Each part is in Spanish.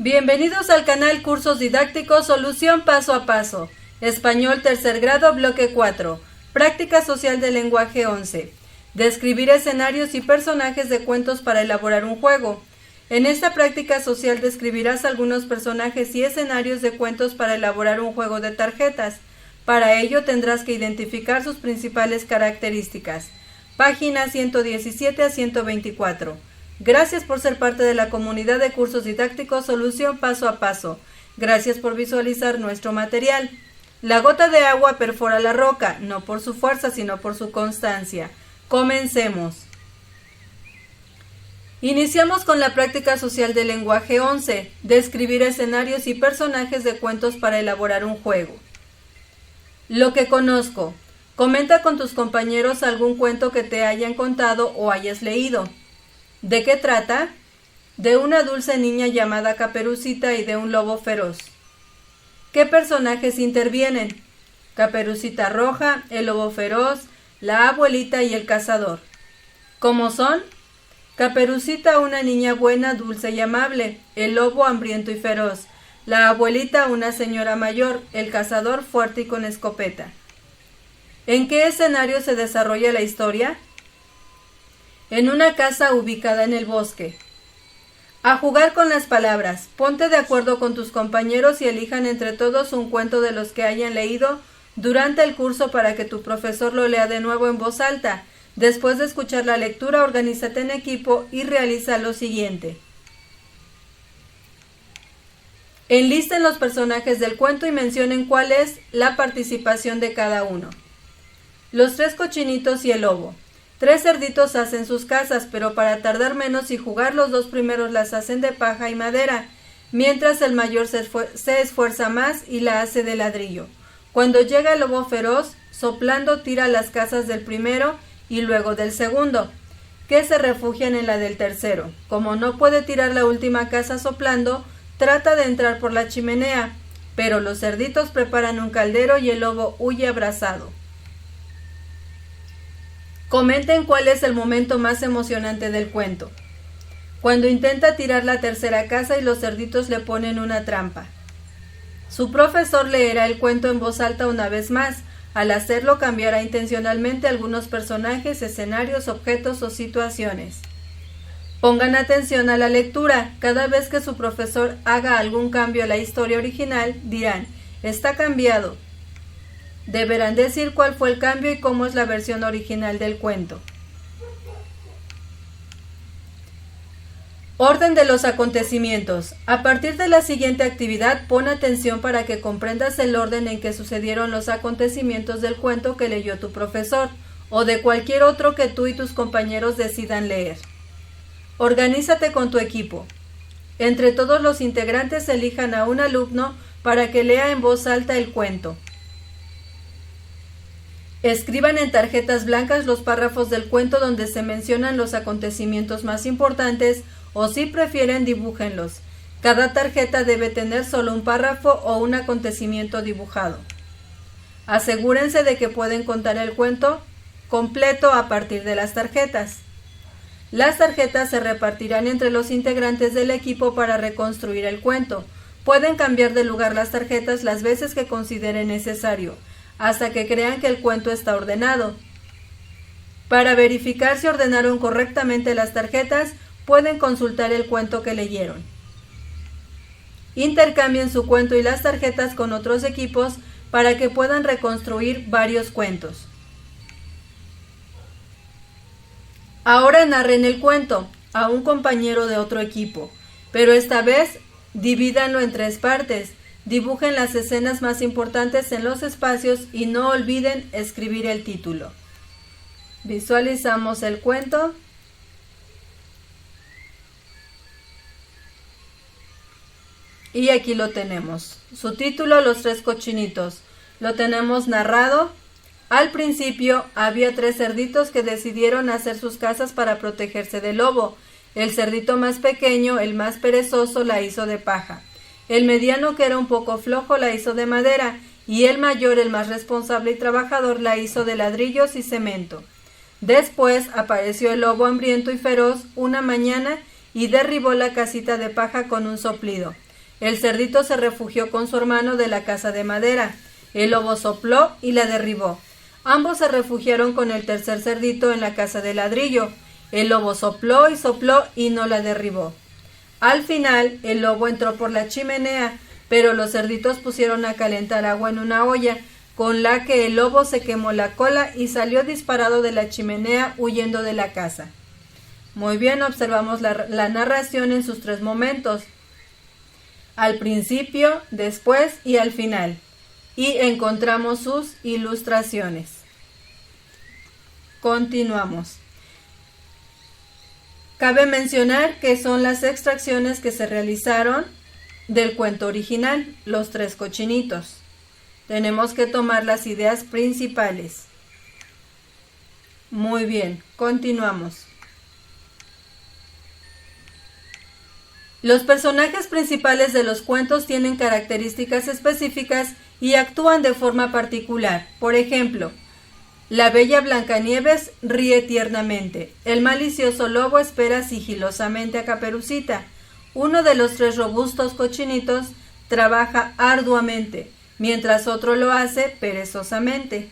Bienvenidos al canal Cursos Didácticos Solución Paso a Paso. Español tercer grado, bloque 4. Práctica social del lenguaje 11. Describir escenarios y personajes de cuentos para elaborar un juego. En esta práctica social describirás algunos personajes y escenarios de cuentos para elaborar un juego de tarjetas. Para ello tendrás que identificar sus principales características. Páginas 117 a 124. Gracias por ser parte de la comunidad de cursos didácticos Solución Paso a Paso. Gracias por visualizar nuestro material. La gota de agua perfora la roca, no por su fuerza, sino por su constancia. Comencemos. Iniciamos con la práctica social del lenguaje 11, describir escenarios y personajes de cuentos para elaborar un juego. Lo que conozco. Comenta con tus compañeros algún cuento que te hayan contado o hayas leído. ¿De qué trata? De una dulce niña llamada Caperucita y de un lobo feroz. ¿Qué personajes intervienen? Caperucita Roja, el lobo feroz, la abuelita y el cazador. ¿Cómo son? Caperucita, una niña buena, dulce y amable, el lobo hambriento y feroz, la abuelita, una señora mayor, el cazador fuerte y con escopeta. ¿En qué escenario se desarrolla la historia? En una casa ubicada en el bosque. A jugar con las palabras. Ponte de acuerdo con tus compañeros y elijan entre todos un cuento de los que hayan leído durante el curso para que tu profesor lo lea de nuevo en voz alta. Después de escuchar la lectura, organízate en equipo y realiza lo siguiente. Enlisten los personajes del cuento y mencionen cuál es la participación de cada uno. Los tres cochinitos y el lobo. 3 cerditos hacen sus casas, pero para tardar menos y jugar los 2 primeros las hacen de paja y madera, mientras el mayor se esfuerza más y la hace de ladrillo. Cuando llega el lobo feroz, soplando tira las casas del primero y luego del segundo, que se refugian en la del tercero. Como no puede tirar la última casa soplando, trata de entrar por la chimenea, pero los cerditos preparan un caldero y el lobo huye abrazado. Comenten cuál es el momento más emocionante del cuento. Cuando intenta tirar la tercera casa y los cerditos le ponen una trampa. Su profesor leerá el cuento en voz alta una vez más. Al hacerlo cambiará intencionalmente algunos personajes, escenarios, objetos o situaciones. Pongan atención a la lectura. Cada vez que su profesor haga algún cambio a la historia original, dirán, está cambiado. Deberán decir cuál fue el cambio y cómo es la versión original del cuento. Orden de los acontecimientos. A partir de la siguiente actividad, pon atención para que comprendas el orden en que sucedieron los acontecimientos del cuento que leyó tu profesor, o de cualquier otro que tú y tus compañeros decidan leer. Organízate con tu equipo. Entre todos los integrantes elijan a un alumno para que lea en voz alta el cuento. Escriban en tarjetas blancas los párrafos del cuento donde se mencionan los acontecimientos más importantes o si prefieren dibújenlos. Cada tarjeta debe tener solo un párrafo o un acontecimiento dibujado. Asegúrense de que pueden contar el cuento completo a partir de las tarjetas. Las tarjetas se repartirán entre los integrantes del equipo para reconstruir el cuento. Pueden cambiar de lugar las tarjetas las veces que consideren necesario, hasta que crean que el cuento está ordenado. Para verificar si ordenaron correctamente las tarjetas, pueden consultar el cuento que leyeron. Intercambien su cuento y las tarjetas con otros equipos para que puedan reconstruir varios cuentos. Ahora narren el cuento a un compañero de otro equipo, pero esta vez divídanlo en 3 partes. Dibujen las escenas más importantes en los espacios y no olviden escribir el título. Visualizamos el cuento. Y aquí lo tenemos. Su título, Los 3 cochinitos. Lo tenemos narrado. Al principio había 3 cerditos que decidieron hacer sus casas para protegerse del lobo. El cerdito más pequeño, el más perezoso, la hizo de paja. El mediano, que era un poco flojo, la hizo de madera, y el mayor, el más responsable y trabajador, la hizo de ladrillos y cemento. Después apareció el lobo hambriento y feroz una mañana y derribó la casita de paja con un soplido. El cerdito se refugió con su hermano de la casa de madera. El lobo sopló y la derribó. Ambos se refugiaron con el tercer cerdito en la casa de ladrillo. El lobo sopló y no la derribó. Al final, el lobo entró por la chimenea, pero los cerditos pusieron a calentar agua en una olla, con la que el lobo se quemó la cola y salió disparado de la chimenea huyendo de la casa. Muy bien, observamos la narración en sus 3 momentos: al principio, después y al final, y encontramos sus ilustraciones. Continuamos. Cabe mencionar que son las extracciones que se realizaron del cuento original, Los 3 cochinitos. Tenemos que tomar las ideas principales. Muy bien, continuamos. Los personajes principales de los cuentos tienen características específicas y actúan de forma particular. Por ejemplo, la bella Blancanieves ríe tiernamente. El malicioso lobo espera sigilosamente a Caperucita. Uno de los 3 robustos cochinitos trabaja arduamente, mientras otro lo hace perezosamente.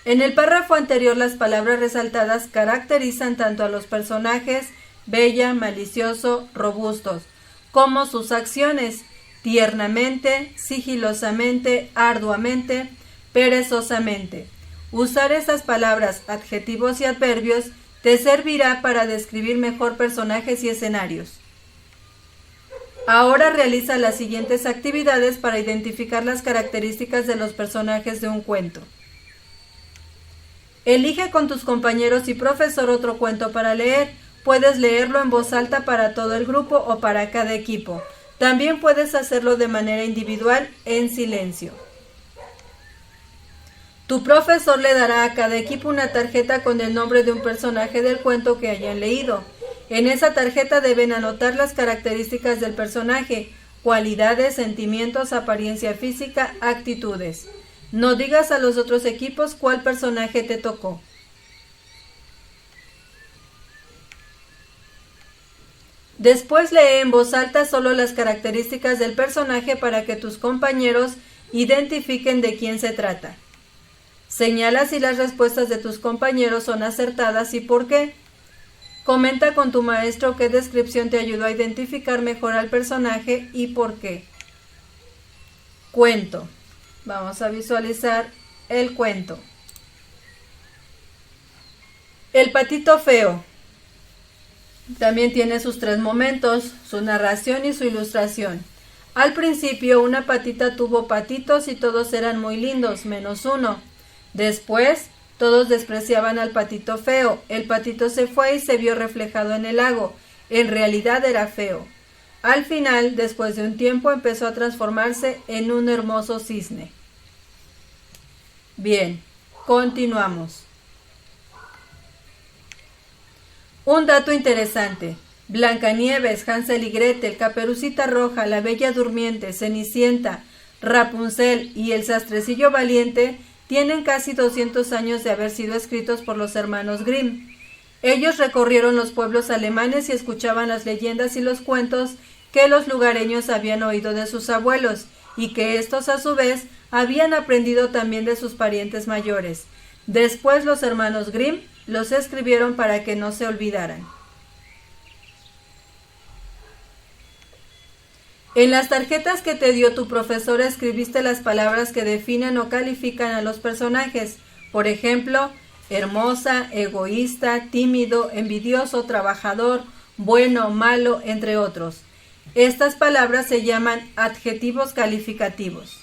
En el párrafo anterior, las palabras resaltadas caracterizan tanto a los personajes bella, malicioso, robustos, como sus acciones: tiernamente, sigilosamente, arduamente, perezosamente. Usar estas palabras, adjetivos y adverbios te servirá para describir mejor personajes y escenarios. Ahora realiza las siguientes actividades para identificar las características de los personajes de un cuento. Elige con tus compañeros y profesor otro cuento para leer. Puedes leerlo en voz alta para todo el grupo o para cada equipo. También puedes hacerlo de manera individual en silencio. Tu profesor le dará a cada equipo una tarjeta con el nombre de un personaje del cuento que hayan leído. En esa tarjeta deben anotar las características del personaje, cualidades, sentimientos, apariencia física, actitudes. No digas a los otros equipos cuál personaje te tocó. Después lee en voz alta solo las características del personaje para que tus compañeros identifiquen de quién se trata. Señala si las respuestas de tus compañeros son acertadas y por qué. Comenta con tu maestro qué descripción te ayudó a identificar mejor al personaje y por qué. Cuento. Vamos a visualizar el cuento. El patito feo. También tiene sus 3 momentos, su narración y su ilustración. Al principio, una patita tuvo patitos y todos eran muy lindos, menos uno. Después, todos despreciaban al patito feo. El patito se fue y se vio reflejado en el lago. En realidad era feo. Al final, después de un tiempo, empezó a transformarse en un hermoso cisne. Bien, continuamos. Un dato interesante. Blancanieves, Hansel y Gretel, Caperucita Roja, La Bella Durmiente, Cenicienta, Rapunzel y El Sastrecillo Valiente tienen casi 200 años de haber sido escritos por los hermanos Grimm. Ellos recorrieron los pueblos alemanes y escuchaban las leyendas y los cuentos que los lugareños habían oído de sus abuelos y que estos a su vez habían aprendido también de sus parientes mayores. Después los hermanos Grimm los escribieron para que no se olvidaran. En las tarjetas que te dio tu profesora escribiste las palabras que definen o califican a los personajes. Por ejemplo, hermosa, egoísta, tímido, envidioso, trabajador, bueno, malo, entre otros. Estas palabras se llaman adjetivos calificativos.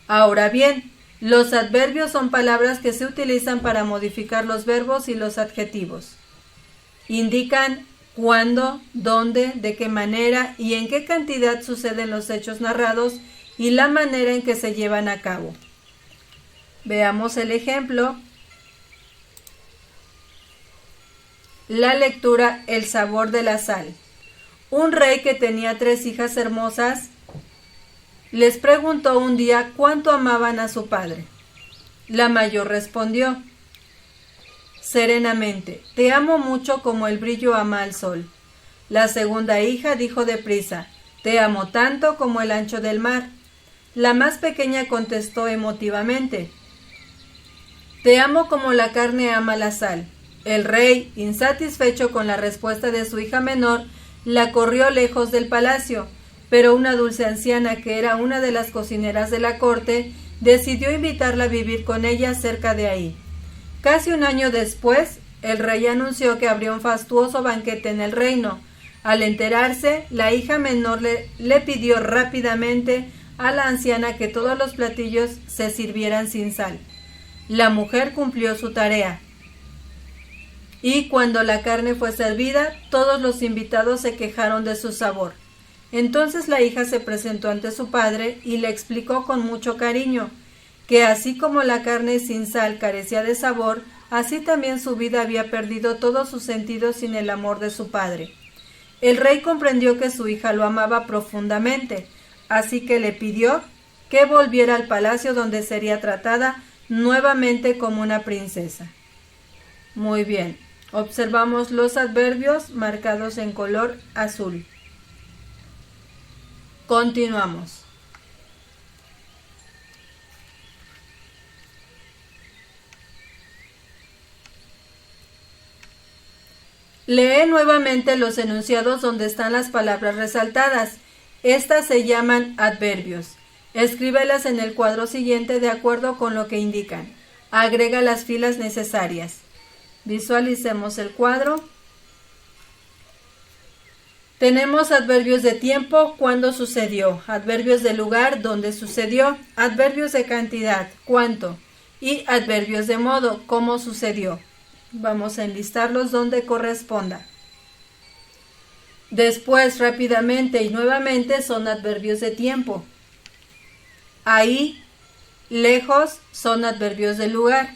Ahora bien, los adverbios son palabras que se utilizan para modificar los verbos y los adjetivos. Indican cuándo, dónde, de qué manera y en qué cantidad suceden los hechos narrados y la manera en que se llevan a cabo. Veamos el ejemplo. La lectura El sabor de la sal. Un rey que tenía 3 hijas hermosas les preguntó un día cuánto amaban a su padre. La mayor respondió serenamente: te amo mucho como el brillo ama al sol. La segunda hija dijo deprisa: «Te amo tanto como el ancho del mar». La más pequeña contestó emotivamente: «Te amo como la carne ama la sal». El rey, insatisfecho con la respuesta de su hija menor, la corrió lejos del palacio, pero una dulce anciana, que era una de las cocineras de la corte, decidió invitarla a vivir con ella cerca de ahí. Casi un año después, el rey anunció que habría un fastuoso banquete en el reino. Al enterarse, la hija menor le pidió rápidamente a la anciana que todos los platillos se sirvieran sin sal. La mujer cumplió su tarea, y cuando la carne fue servida, todos los invitados se quejaron de su sabor. Entonces la hija se presentó ante su padre y le explicó con mucho cariño que así como la carne sin sal carecía de sabor, así también su vida había perdido todos sus sentidos sin el amor de su padre. El rey comprendió que su hija lo amaba profundamente, así que le pidió que volviera al palacio, donde sería tratada nuevamente como una princesa. Muy bien, observamos los adverbios marcados en color azul. Continuamos. Lee nuevamente los enunciados donde están las palabras resaltadas. Estas se llaman adverbios. Escríbelas en el cuadro siguiente de acuerdo con lo que indican. Agrega las filas necesarias. Visualicemos el cuadro. Tenemos adverbios de tiempo, cuándo sucedió, adverbios de lugar, dónde sucedió, adverbios de cantidad, cuánto, y adverbios de modo, cómo sucedió. Vamos a enlistarlos donde corresponda. Después, rápidamente y nuevamente son adverbios de tiempo. Ahí, lejos son adverbios de lugar.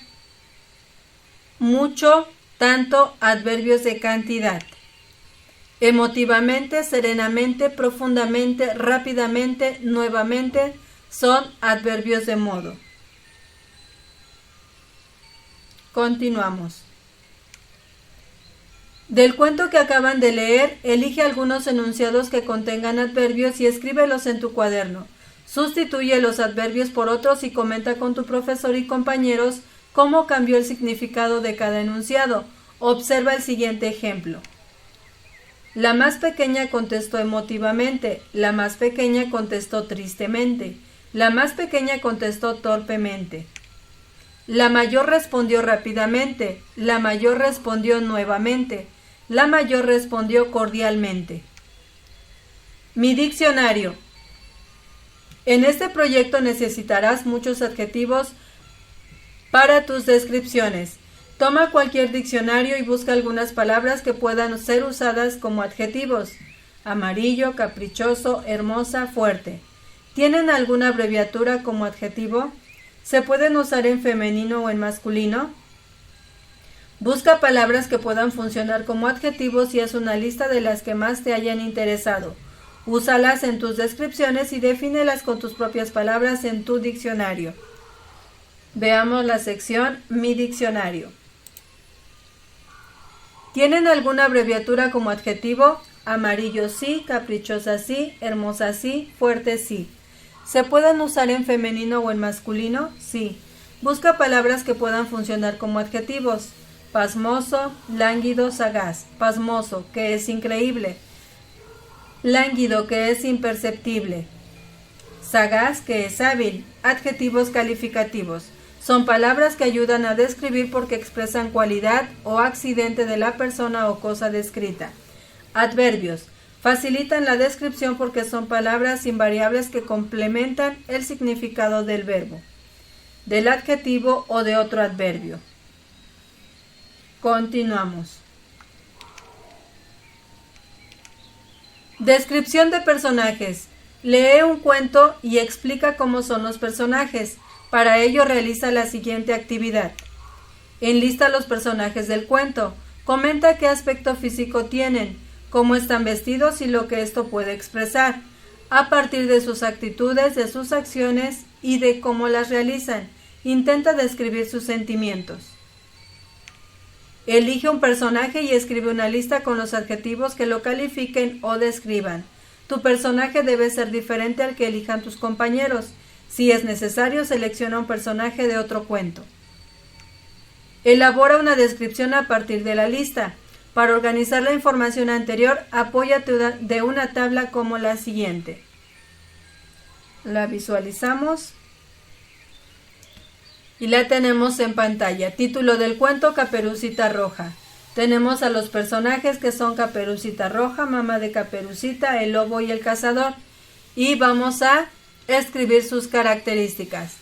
Mucho, tanto, adverbios de cantidad. Emotivamente, serenamente, profundamente, rápidamente, nuevamente son adverbios de modo. Continuamos. Del cuento que acaban de leer, elige algunos enunciados que contengan adverbios y escríbelos en tu cuaderno. Sustituye los adverbios por otros y comenta con tu profesor y compañeros cómo cambió el significado de cada enunciado. Observa el siguiente ejemplo. La más pequeña contestó emotivamente, la más pequeña contestó tristemente, la más pequeña contestó torpemente. La mayor respondió rápidamente, la mayor respondió nuevamente, la mayor respondió cordialmente. Mi diccionario. En este proyecto necesitarás muchos adjetivos para tus descripciones. Toma cualquier diccionario y busca algunas palabras que puedan ser usadas como adjetivos. Amarillo, caprichoso, hermosa, fuerte. ¿Tienen alguna abreviatura como adjetivo? ¿Se pueden usar en femenino o en masculino? Busca palabras que puedan funcionar como adjetivos y haz una lista de las que más te hayan interesado. Úsalas en tus descripciones y defínelas con tus propias palabras en tu diccionario. Veamos la sección Mi diccionario. ¿Tienen alguna abreviatura como adjetivo? Amarillo sí, caprichosa sí, hermosa sí, fuerte sí. ¿Se pueden usar en femenino o en masculino? Sí. Busca palabras que puedan funcionar como adjetivos. Pasmoso, lánguido, sagaz. Pasmoso, que es increíble. Lánguido, que es imperceptible. Sagaz, que es hábil. Adjetivos calificativos. Son palabras que ayudan a describir porque expresan cualidad o accidente de la persona o cosa descrita. Adverbios. Facilitan la descripción porque son palabras invariables que complementan el significado del verbo, del adjetivo o de otro adverbio. Continuamos. Descripción de personajes. Lee un cuento y explica cómo son los personajes. Para ello realiza la siguiente actividad. Enlista los personajes del cuento. Comenta qué aspecto físico tienen, cómo están vestidos y lo que esto puede expresar, a partir de sus actitudes, de sus acciones y de cómo las realizan. Intenta describir sus sentimientos. Elige un personaje y escribe una lista con los adjetivos que lo califiquen o describan. Tu personaje debe ser diferente al que elijan tus compañeros. Si es necesario, selecciona un personaje de otro cuento. Elabora una descripción a partir de la lista. Para organizar la información anterior, apóyate de una tabla como la siguiente. La visualizamos y la tenemos en pantalla. Título del cuento: Caperucita Roja. Tenemos a los personajes que son Caperucita Roja, mamá de Caperucita, el lobo y el cazador. Y vamos a escribir sus características.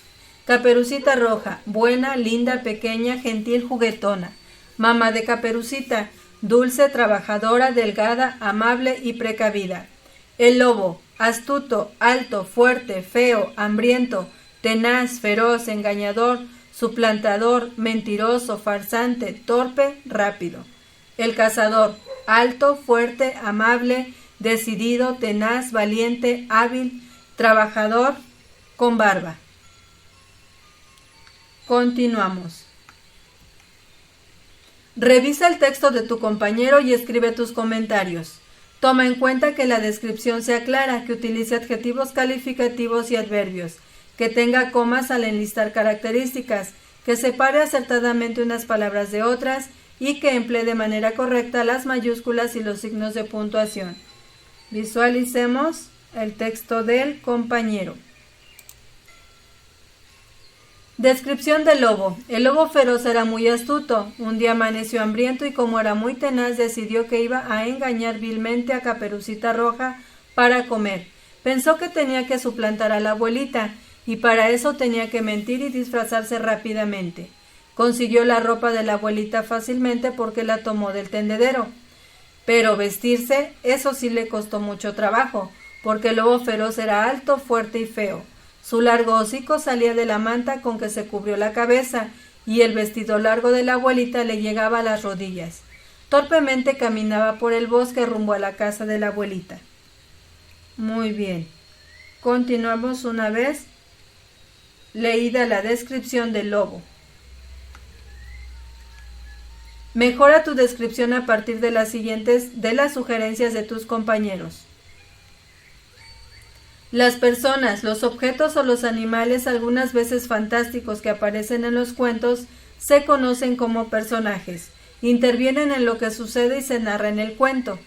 Caperucita Roja: buena, linda, pequeña, gentil, juguetona. Mamá de Caperucita: dulce, trabajadora, delgada, amable y precavida. El lobo: astuto, alto, fuerte, feo, hambriento, tenaz, feroz, engañador, suplantador, mentiroso, farsante, torpe, rápido. El cazador: alto, fuerte, amable, decidido, tenaz, valiente, hábil, trabajador, con barba. Continuamos. Revisa el texto de tu compañero y escribe tus comentarios. Toma en cuenta que la descripción sea clara, que utilice adjetivos calificativos y adverbios, que tenga comas al enlistar características, que separe acertadamente unas palabras de otras y que emplee de manera correcta las mayúsculas y los signos de puntuación. Visualicemos el texto del compañero. Descripción del lobo. El lobo feroz era muy astuto. Un día amaneció hambriento y como era muy tenaz decidió que iba a engañar vilmente a Caperucita Roja para comer. Pensó que tenía que suplantar a la abuelita y para eso tenía que mentir y disfrazarse rápidamente. Consiguió la ropa de la abuelita fácilmente porque la tomó del tendedero. Pero vestirse, eso sí le costó mucho trabajo, porque el lobo feroz era alto, fuerte y feo. Su largo hocico salía de la manta con que se cubrió la cabeza y el vestido largo de la abuelita le llegaba a las rodillas. Torpemente caminaba por el bosque rumbo a la casa de la abuelita. Muy bien. Continuamos una vez leída la descripción del lobo. Mejora tu descripción a partir de las sugerencias de tus compañeros. Las personas, los objetos o los animales, algunas veces fantásticos que aparecen en los cuentos, se conocen como personajes. Intervienen en lo que sucede y se narra en el cuento.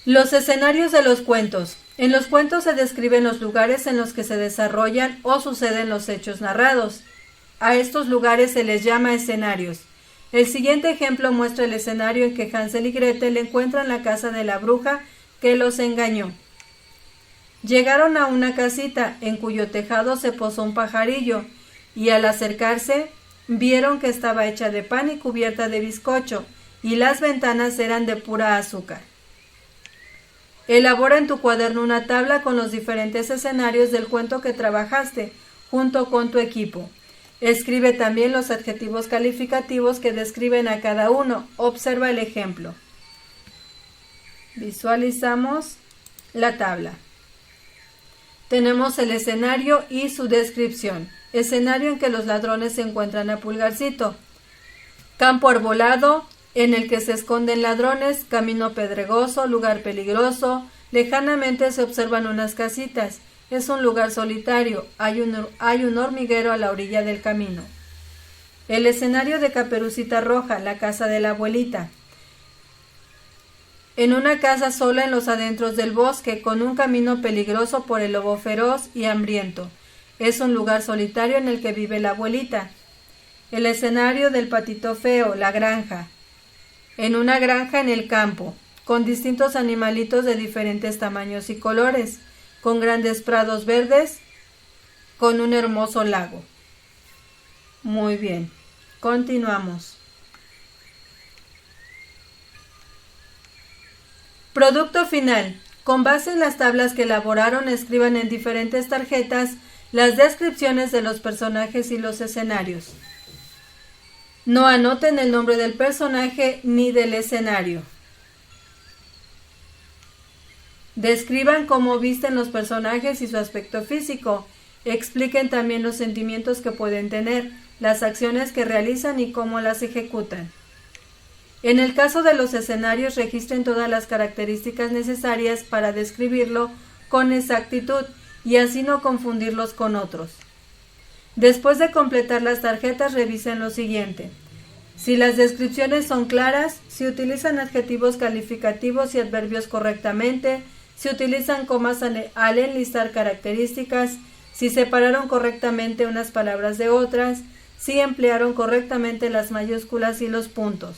Los escenarios de los cuentos. En los cuentos se describen los lugares en los que se desarrollan o suceden los hechos narrados. A estos lugares se les llama escenarios. El siguiente ejemplo muestra el escenario en que Hansel y Gretel encuentran la casa de la bruja que los engañó. Llegaron a una casita en cuyo tejado se posó un pajarillo y al acercarse vieron que estaba hecha de pan y cubierta de bizcocho y las ventanas eran de pura azúcar. Elabora en tu cuaderno una tabla con los diferentes escenarios del cuento que trabajaste junto con tu equipo. Escribe también los adjetivos calificativos que describen a cada uno. Observa el ejemplo. Visualizamos la tabla. Tenemos el escenario y su descripción. Escenario en que los ladrones se encuentran a Pulgarcito. Campo arbolado en el que se esconden ladrones, camino pedregoso, lugar peligroso. Lejanamente se observan unas casitas. Es un lugar solitario, hay un hormiguero a la orilla del camino. El escenario de Caperucita Roja, la casa de la abuelita. En una casa sola en los adentros del bosque, con un camino peligroso por el lobo feroz y hambriento. Es un lugar solitario en el que vive la abuelita. El escenario del patito feo, la granja. En una granja en el campo, con distintos animalitos de diferentes tamaños y colores, con grandes prados verdes, con un hermoso lago. Muy bien, continuamos. Producto final. Con base en las tablas que elaboraron, escriban en diferentes tarjetas las descripciones de los personajes y los escenarios. No anoten el nombre del personaje ni del escenario. Describan cómo visten los personajes y su aspecto físico. Expliquen también los sentimientos que pueden tener. las acciones que realizan y cómo las ejecutan. En el caso de los escenarios, registren todas las características necesarias para describirlo con exactitud y así no confundirlos con otros. Después de completar las tarjetas, revisen lo siguiente. Si las descripciones son claras, si utilizan adjetivos calificativos y adverbios correctamente, si utilizan comas al enlistar características, si separaron correctamente unas palabras de otras, si emplearon correctamente las mayúsculas y los puntos.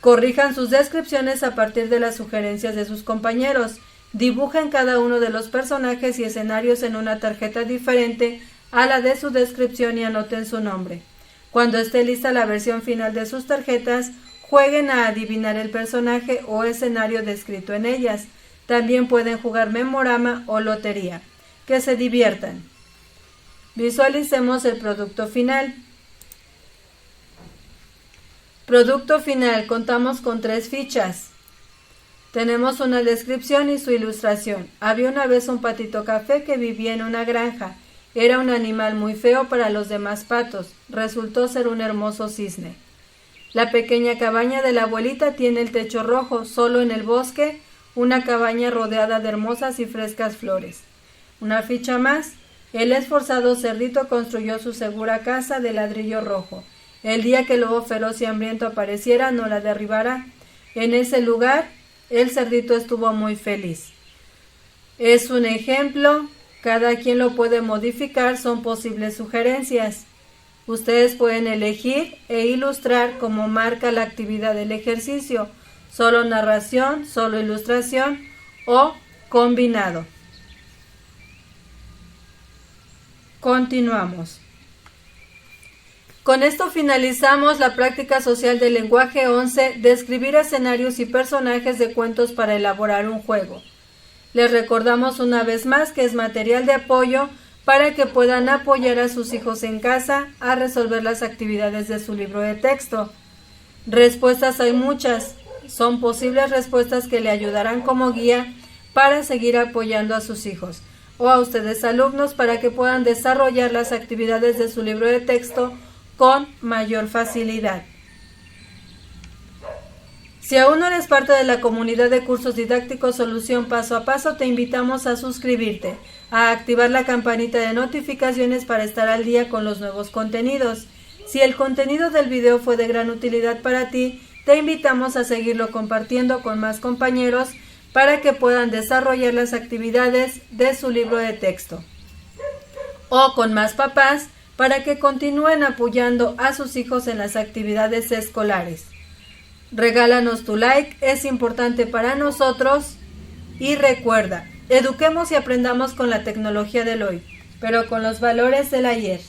Corrijan sus descripciones a partir de las sugerencias de sus compañeros. Dibujen cada uno de los personajes y escenarios en una tarjeta diferente a la de su descripción y anoten su nombre. Cuando esté lista la versión final de sus tarjetas, jueguen a adivinar el personaje o escenario descrito en ellas. También pueden jugar memorama o lotería. Que se diviertan. Visualicemos el producto final. Producto final. Contamos con 3 fichas. Tenemos una descripción y su ilustración. Había una vez un patito café que vivía en una granja. Era un animal muy feo para los demás patos. Resultó ser un hermoso cisne. La pequeña cabaña de la abuelita tiene el techo rojo, solo en el bosque, una cabaña rodeada de hermosas y frescas flores. Una ficha más. El esforzado cerdito construyó su segura casa de ladrillo rojo. El día que el lobo feroz y hambriento apareciera, no la derribará. En ese lugar, el cerdito estuvo muy feliz. Es un ejemplo. Cada quien lo puede modificar, son posibles sugerencias. Ustedes pueden elegir e ilustrar como marca la actividad del ejercicio, solo narración, solo ilustración o combinado. Continuamos. Con esto finalizamos la práctica social del lenguaje 11, describir escenarios y personajes de cuentos para elaborar un juego. Les recordamos una vez más que es material de apoyo para que puedan apoyar a sus hijos en casa a resolver las actividades de su libro de texto. Respuestas hay muchas. Son posibles respuestas que le ayudarán como guía para seguir apoyando a sus hijos o a ustedes alumnos para que puedan desarrollar las actividades de su libro de texto con mayor facilidad. Si aún no eres parte de la comunidad de cursos didácticos Solución Paso a Paso, te invitamos a suscribirte, a activar la campanita de notificaciones para estar al día con los nuevos contenidos. Si el contenido del video fue de gran utilidad para ti, te invitamos a seguirlo compartiendo con más compañeros para que puedan desarrollar las actividades de su libro de texto. O con más papás para que continúen apoyando a sus hijos en las actividades escolares. Regálanos tu like, es importante para nosotros. Y recuerda, eduquemos y aprendamos con la tecnología del hoy, pero con los valores del ayer.